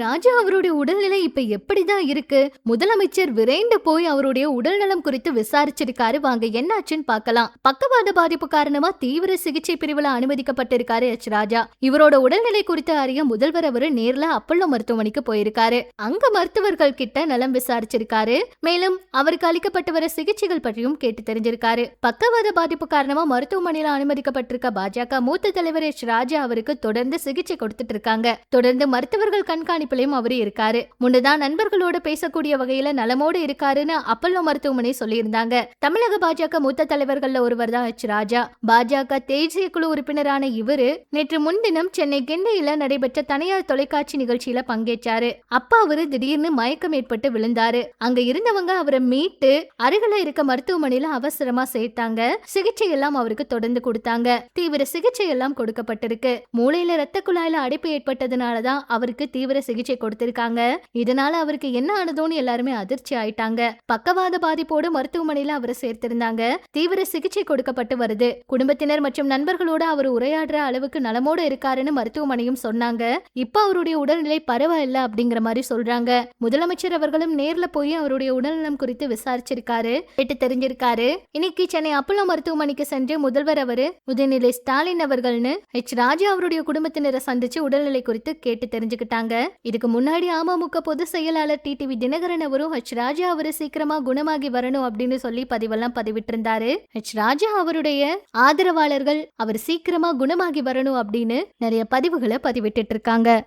ராஜா அவருடைய உடல்நிலை இப்ப எப்படிதான் இருக்கு? முதலமைச்சர் விரைந்து போய் அவருடைய உடல்நலம் குறித்து விசாரிச்சிருக்காரு. வாங்க என்னாச்சுன்னு பார்க்கலாம். பக்கவாத பாதிப்பு காரணமா தீவிர சிகிச்சை பிரிவுல அனுமதிக்கப்பட்டிருக்காரு ராஜா. இவரோட உடல்நிலை குறித்து அறிய முதல்வர் அவரு நேர்ல அப்பல்லோ மருத்துவமனைக்கு போயிருக்காரு. அங்க மருத்துவர்கள் கிட்ட நலம் விசாரிச்சிருக்காரு. மேலும் அவருக்கு அளிக்கப்பட்டு வர சிகிச்சைகள் பற்றியும் கேட்டு தெரிஞ்சிருக்காரு. பக்கவாத பாதிப்பு காரணமா மருத்துவமனையில அனுமதிக்கப்பட்டிருக்க பாஜக மூத்த தலைவர் ராஜா அவருக்கு தொடர்ந்து சிகிச்சை கொடுத்துட்டு இருக்காங்க. தொடர்ந்து மருத்துவர்கள் கண்காணிப்பிலையும் அவரு இருக்காரு. முன்னதான் நண்பர்களோட பேசக்கூடிய வகையில நலமோடு இருக்காருன்னு அப்பல்லோ மருத்துவமனை சொல்லியிருந்தாங்க. தமிழக பாஜக மூத்த தலைவர்கள்ல ஒருவர் தான் ராஜா. பாஜக தேசிய குழு உறுப்பினரான இவரு நேற்று முன்தினம் சென்னை கிண்டியில நடைபெற்ற தனியார் தொலைக்காட்சி நிகழ்ச்சியில பங்கேற்றாரு. அப்ப அவரு திடீர்னு மயக்கம் ஏற்பட்டு விழுந்தாரு. அங்க இருந்தவங்க அவரை மீட்டு அருகில இருக்க மருத்துவமனையில அவசரமா சேர்த்தாங்க. சிகிச்சை எல்லாம் அவருக்கு தொடர்ந்து கொடுத்தாங்க. தீவிர சிகிச்சை எல்லாம் கொடுக்கப்பட்டிருக்கு. மூளையில ரத்த குழாயில அடைப்பு ஏற்பட்டதுனாலதான் அவருக்கு தீவிர சிகிச்சை கொடுத்திருக்காங்க. இதனால அவருக்கு என்ன ஆனதோன்னு எல்லாருமே அதிர்ச்சி ஆயிட்டாங்க. பக்கவாத பாதிப்போடு மருத்துவமனையில அவரை சேர்த்திருந்தாங்க. தீவிர சிகிச்சை கொடுக்கப்பட்டு வருது. குடும்பத்தினர் மற்றும் நண்பர்களோட அவர் உரையாடுற அளவுக்கு நலமோடு இருக்காருன்னு மருத்துவமனையும் சொன்னாங்க. இப்ப அவருடைய உடல்நிலை பரவாயில்ல அப்படிங்கிற மாதிரி சொல்றாங்க. முதலமைச்சர் அவர்களும் நேர்ல போய் அவருடைய உடல்நலம் குறித்து விசாரிச்சிருக்காரு, கேட்டு தெரிஞ்சிருக்காரு. இன்னைக்கு சென்னை அப்பல்லோ மருத்துவமனைக்கு சென்று முதல்வர் அவரு உதயநிலை ஸ்டாலின் அவர்கள்னு ராஜா அவருடைய குடும்பத்தினரை சந்திச்சு உடல்நிலை குறித்து கேட்டு தெரிஞ்சுக்கிட்டாங்க. இதுக்கு முன்னாடி அமமுக பொதுச் செயலாளர் டிடிவி தினகரன் அவரும் ராஜா அவரு சீக்கிரமா குணமாகி வரணும் அப்படின்னு சொல்லி பதிவெல்லாம் பதிவிட்டு இருந்தாரு. ராஜா அவருடைய ஆதரவாளர்கள் அவர் சீக்கிரமா குணமாகி வரணும் அப்படின்னு நிறைய பதிவுகளை பதிவிட்டு இருக்காங்க.